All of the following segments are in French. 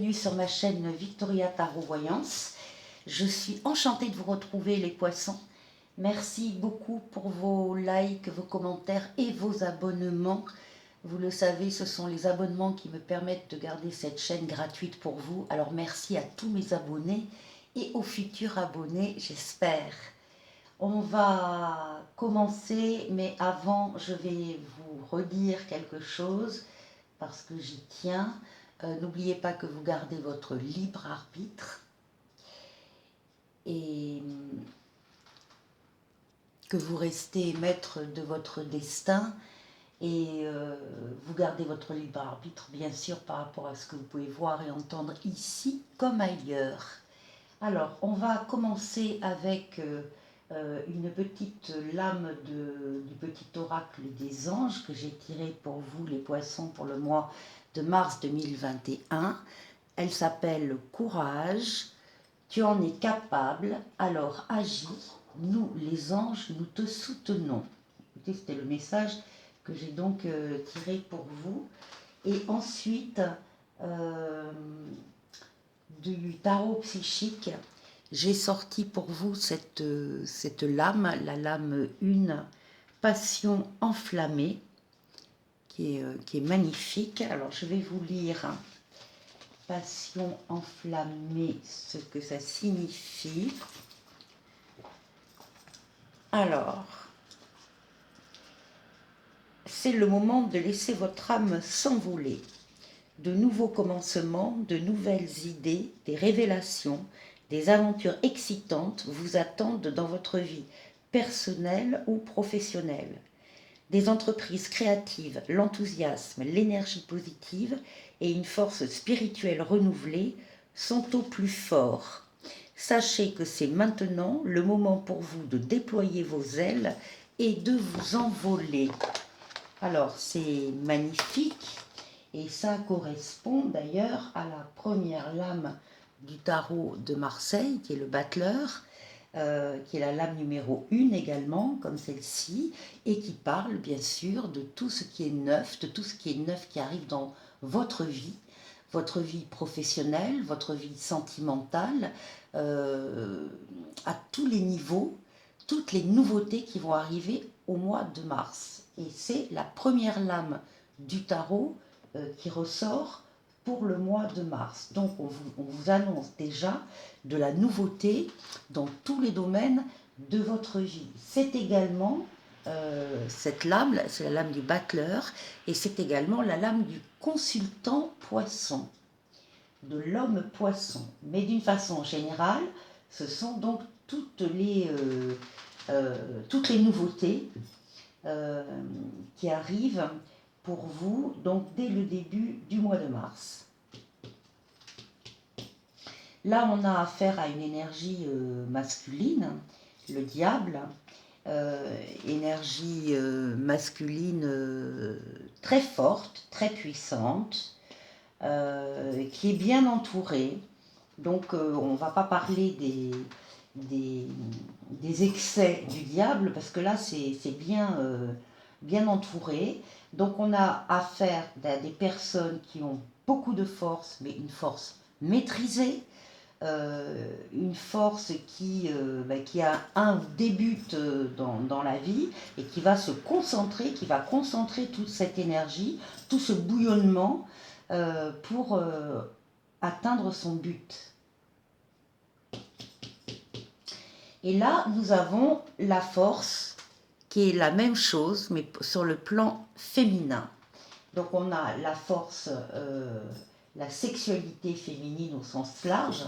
bienvenue sur ma chaîne Victoria Tarot Voyance. Je suis enchantée de vous retrouver les poissons. Merci beaucoup pour vos likes, vos commentaires et vos abonnements. Vous le savez, ce sont les abonnements qui me permettent de garder cette chaîne gratuite pour vous. Alors merci à tous mes abonnés et aux futurs abonnés, j'espère. On va commencer, mais avant, je vais vous redire quelque chose parce que j'y tiens. N'oubliez pas que vous gardez votre libre arbitre et que vous restez maître de votre destin et vous gardez votre libre arbitre, bien sûr, par rapport à ce que vous pouvez voir et entendre ici comme ailleurs. Alors, on va commencer avec une petite lame du petit oracle des anges que j'ai tiré pour vous, les poissons, pour le mois de mars 2021. Elle s'appelle Courage, tu en es capable, alors agis, nous les anges, nous te soutenons. Écoutez, c'était le message que j'ai donc tiré pour vous. Et ensuite, du tarot psychique, j'ai sorti pour vous cette lame, la lame 1, Passion enflammée, qui est magnifique. Alors je vais vous lire Passion enflammée, ce que ça signifie. Alors, c'est le moment de laisser votre âme s'envoler. De nouveaux commencements, de nouvelles idées, des révélations, des aventures excitantes vous attendent dans votre vie personnelle ou professionnelle. Des entreprises créatives, l'enthousiasme, l'énergie positive et une force spirituelle renouvelée sont au plus fort. Sachez que c'est maintenant le moment pour vous de déployer vos ailes et de vous envoler. Alors, c'est magnifique et ça correspond d'ailleurs à la première lame du tarot de Marseille, qui est le battleur, qui est la lame numéro 1 également, comme celle-ci, et qui parle bien sûr de tout ce qui est neuf, de tout ce qui est neuf qui arrive dans votre vie professionnelle, votre vie sentimentale, à tous les niveaux, toutes les nouveautés qui vont arriver au mois de mars. Et c'est la première lame du tarot qui ressort pour le mois de mars. Donc on vous annonce déjà de la nouveauté dans tous les domaines de votre vie. C'est également cette lame, c'est la lame du battleur, et c'est également la lame du consultant poisson, de l'homme poisson. Mais d'une façon générale, ce sont donc toutes les nouveautés qui arrivent pour vous, donc dès le début du mois de mars. Là, on a affaire à une énergie masculine, le diable, énergie masculine très forte, très puissante, qui est bien entourée. Donc, on ne va pas parler des excès du diable, parce que là, c'est bien entouré. Donc, on a affaire à des personnes qui ont beaucoup de force, mais une force maîtrisée, une force qui débute dans la vie et qui va se concentrer, qui va concentrer toute cette énergie, tout ce bouillonnement pour atteindre son but. Et là, nous avons la force qui est la même chose, mais sur le plan féminin. Donc on a la force, la sexualité féminine au sens large,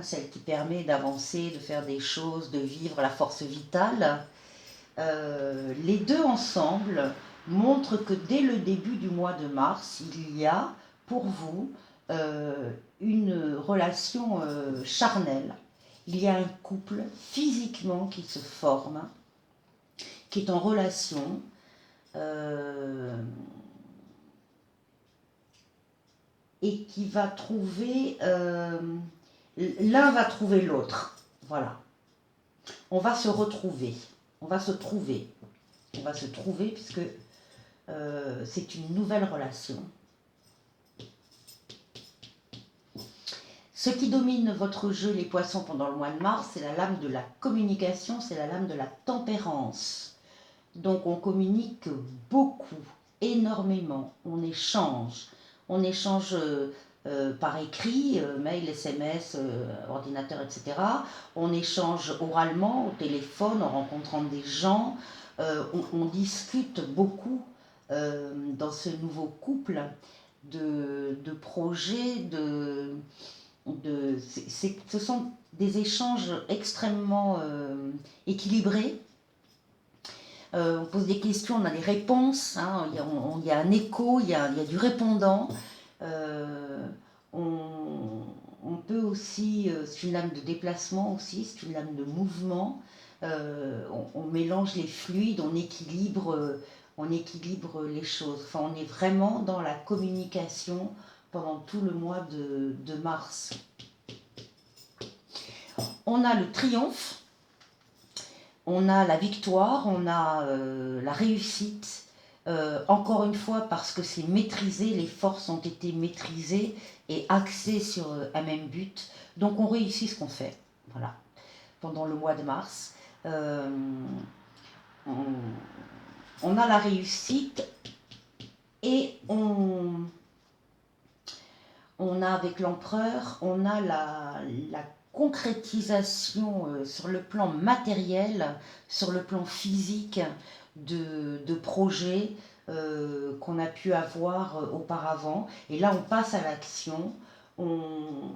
celle qui permet d'avancer, de faire des choses, de vivre la force vitale. Les deux ensemble montrent que dès le début du mois de mars, il y a pour vous une relation charnelle. Il y a un couple physiquement qui se forme, qui est en relation, et qui va trouver, l'un va trouver l'autre, voilà. On va se retrouver, on va se trouver puisque c'est une nouvelle relation. Ce qui domine votre jeu, les poissons, pendant le mois de mars, c'est la lame de la communication, c'est la lame de la tempérance. Donc on communique beaucoup, énormément, on échange par écrit, mail, SMS, ordinateur, etc. On échange oralement, au téléphone, en rencontrant des gens, on discute beaucoup dans ce nouveau couple de projets, ce sont des échanges extrêmement équilibrés. On pose des questions, on a des réponses, hein, il y a un écho, il y a du répondant. On peut aussi, c'est une lame de déplacement aussi, c'est une lame de mouvement. On mélange les fluides, on équilibre les choses. Enfin, on est vraiment dans la communication pendant tout le mois de mars. On a le triomphe, on a la victoire, on a la réussite. Encore une fois, parce que c'est maîtrisé, les forces ont été maîtrisées et axées sur un même but. Donc on réussit ce qu'on fait. Voilà. Pendant le mois de mars, on a la réussite et on a avec l'empereur, on a la concrétisation sur le plan matériel, sur le plan physique de projets qu'on a pu avoir auparavant. Et là, on passe à l'action. On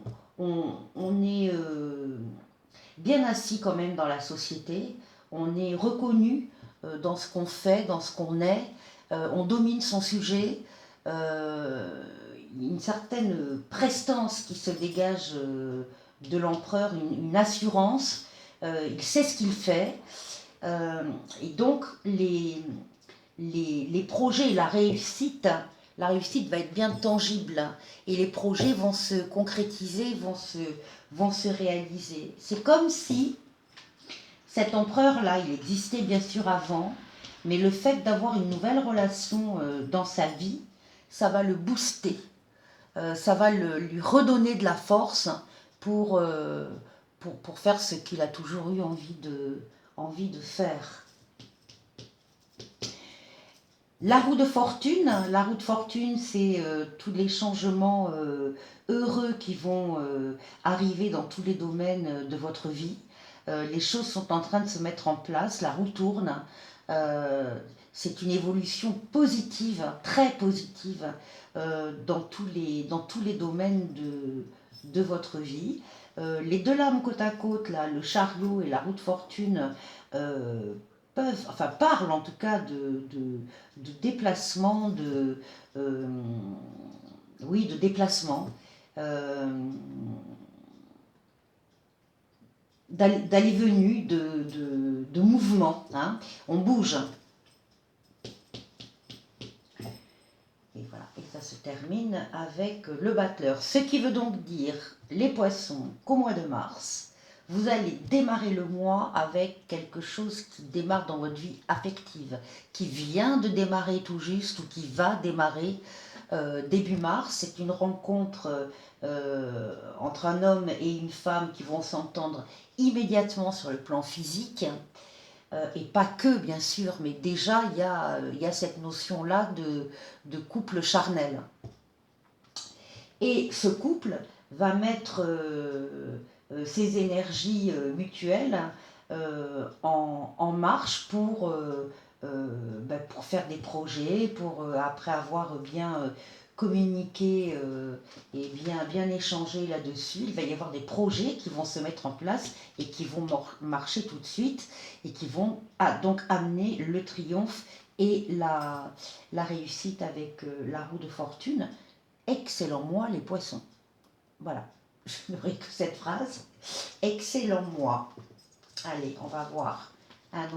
est bien assis quand même dans la société. On est reconnu dans ce qu'on fait, dans ce qu'on est. On domine son sujet. Une certaine prestance qui se dégage de l'empereur, une assurance. Il sait ce qu'il fait. Et donc, les projets, la réussite va être bien tangible. Et les projets vont se concrétiser, vont se réaliser. C'est comme si cet empereur-là, il existait bien sûr avant, mais le fait d'avoir une nouvelle relation dans sa vie, ça va le booster. Ça va lui redonner de la force pour faire ce qu'il a toujours eu envie de faire. La roue de fortune, c'est tous les changements heureux qui vont arriver dans tous les domaines de votre vie. Les choses sont en train de se mettre en place, la roue tourne. C'est une évolution positive, très positive, dans tous les domaines de votre vie. Les deux lames côte à côte, là, le chariot et la roue de fortune, parlent en tout cas de déplacement, de déplacement, d'aller-venue, de mouvement. Hein. On bouge. Et voilà, et ça se termine avec le battleur. Ce qui veut donc dire, les poissons, qu'au mois de mars, vous allez démarrer le mois avec quelque chose qui démarre dans votre vie affective, qui vient de démarrer tout juste ou qui va démarrer début mars. C'est une rencontre entre un homme et une femme qui vont s'entendre immédiatement sur le plan physique. Et pas que, bien sûr, mais déjà, il y a cette notion-là de couple charnel. Et ce couple va mettre ses énergies mutuelles en marche pour faire des projets, pour après avoir bien communiqué et bien échangé là-dessus. Il va y avoir des projets qui vont se mettre en place et qui vont marcher tout de suite et qui vont donc amener le triomphe et la réussite avec la roue de fortune. Excellent mois les poissons. Voilà, je n'aurai que cette phrase. Excellent mois. Allez, on va voir un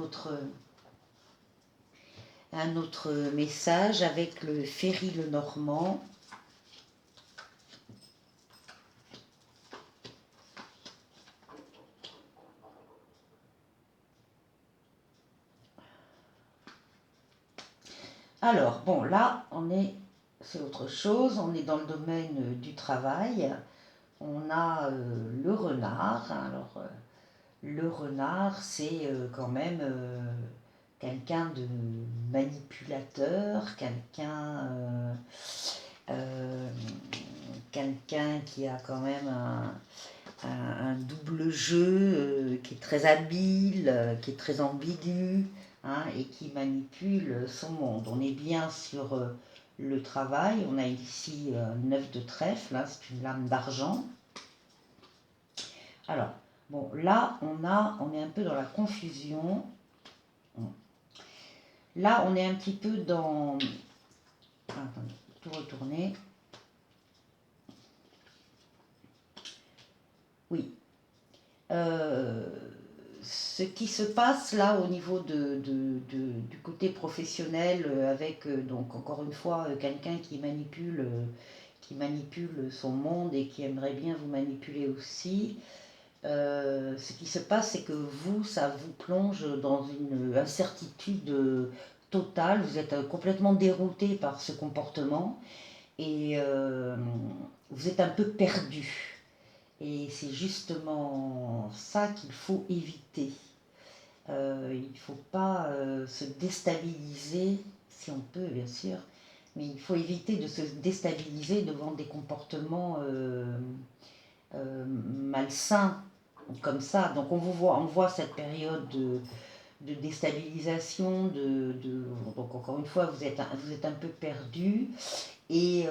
autre message avec le Ferry le Normand. Alors, bon, là, c'est autre chose. On est dans le domaine du travail. on a le renard. Alors, le renard, c'est quand même quelqu'un de manipulateur, euh, quelqu'un qui a quand même un double jeu qui est très habile, qui est très ambigu, hein, et qui manipule son monde. On est bien sur le travail. On a ici 9 de trèfle, hein, c'est une lame d'argent. Alors, bon, là, on est un peu dans la confusion. Là, on est un petit peu dans... Attendez, tout retourner. Oui. Ce qui se passe là au niveau du côté professionnel avec, donc encore une fois, quelqu'un qui manipule son monde et qui aimerait bien vous manipuler aussi. Ce qui se passe, c'est que vous, ça vous plonge dans une incertitude totale. Vous êtes complètement dérouté par ce comportement et vous êtes un peu perdu. Et c'est justement ça qu'il faut éviter. Il ne faut pas se déstabiliser, si on peut bien sûr, mais il faut éviter de se déstabiliser devant des comportements malsains comme ça. Donc on voit cette période de déstabilisation, donc encore une fois vous êtes un peu perdu. Et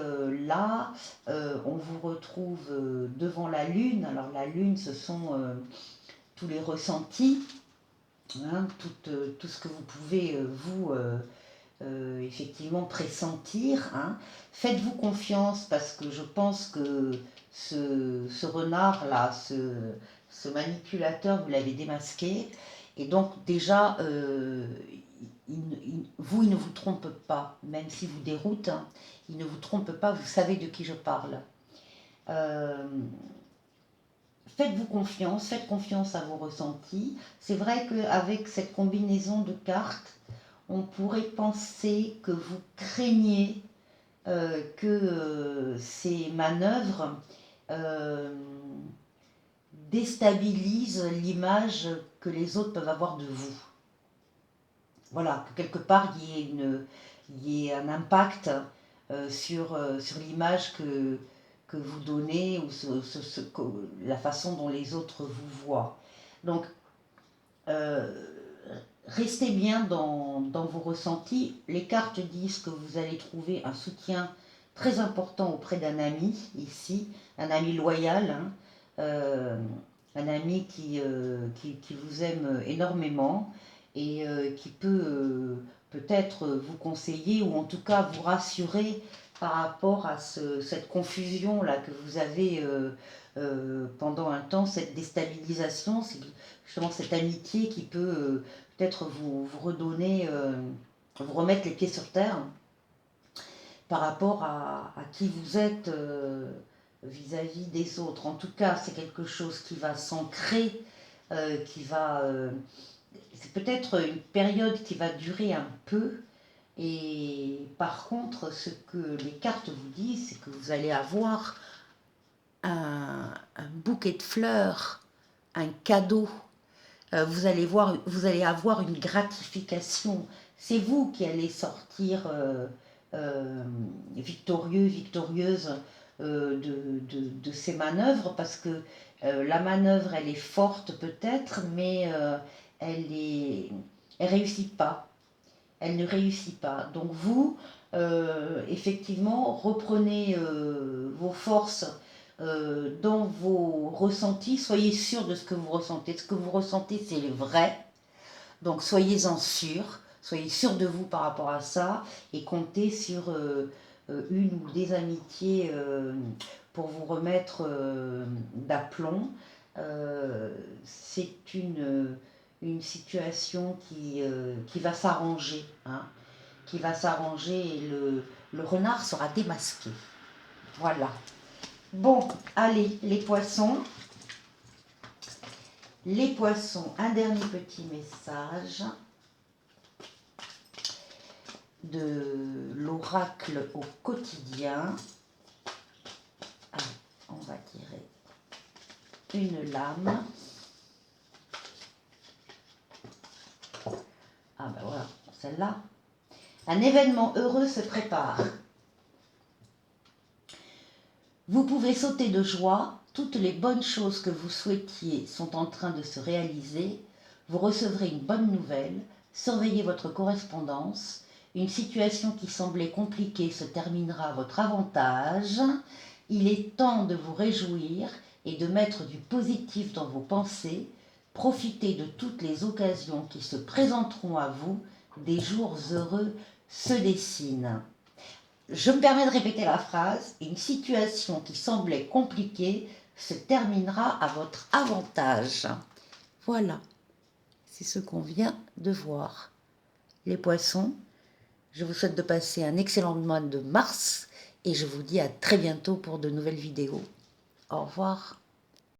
là, on vous retrouve devant la lune. Alors la lune, ce sont tous les ressentis, hein, tout ce que vous pouvez vous effectivement pressentir, hein. Faites-vous confiance parce que je pense que ce renard-là, ce manipulateur, vous l'avez démasqué. Et donc déjà, il ne vous trompe pas, même si vous déroute, hein, il ne vous trompe pas, vous savez de qui je parle. Euh, Faites-vous confiance, faites confiance à vos ressentis. C'est vrai qu'avec cette combinaison de cartes, on pourrait penser que vous craignez que ces manœuvres euh, déstabilisent l'image que les autres peuvent avoir de vous. Voilà, que quelque part il y ait un impact sur l'image que vous donnez ou la façon dont les autres vous voient. Donc, euh, restez bien dans vos ressentis. Les cartes disent que vous allez trouver un soutien très important auprès d'un ami, ici, un ami loyal, hein, un ami qui vous aime énormément et qui peut peut-être vous conseiller ou en tout cas vous rassurer par rapport à cette confusion-là que vous avez pendant un temps, cette déstabilisation, c'est justement cette amitié qui peut peut-être vous redonner, vous remettre les pieds sur terre par rapport à qui vous êtes vis-à-vis des autres. En tout cas, c'est quelque chose qui va s'ancrer, qui va... c'est peut-être une période qui va durer un peu. Et par contre, ce que les cartes vous disent, c'est que vous allez avoir un bouquet de fleurs, un cadeau. Vous allez avoir une gratification. C'est vous qui allez sortir victorieux, victorieuse de ces manœuvres parce que la manœuvre, elle est forte peut-être, mais elle réussit pas. Elle ne réussit pas. Donc vous, effectivement, reprenez vos forces dans vos ressentis. Soyez sûr de ce que vous ressentez. Ce que vous ressentez, c'est le vrai. Donc soyez-en sûr. Soyez sûr de vous par rapport à ça et comptez sur une ou des amitiés pour vous remettre d'aplomb. C'est une situation qui va s'arranger, hein, qui va s'arranger et le renard sera démasqué. Voilà. Bon, allez, les poissons. Les poissons, un dernier petit message de l'oracle au quotidien. Allez, on va tirer une lame. Ah ben voilà, celle-là. Un événement heureux se prépare. Vous pouvez sauter de joie, toutes les bonnes choses que vous souhaitiez sont en train de se réaliser. Vous recevrez une bonne nouvelle, surveillez votre correspondance. Une situation qui semblait compliquée se terminera à votre avantage. Il est temps de vous réjouir et de mettre du positif dans vos pensées. Profitez de toutes les occasions qui se présenteront à vous. Des jours heureux se dessinent. Je me permets de répéter la phrase. Une situation qui semblait compliquée se terminera à votre avantage. Voilà, c'est ce qu'on vient de voir. Les poissons, je vous souhaite de passer un excellent mois de mars et je vous dis à très bientôt pour de nouvelles vidéos. Au revoir.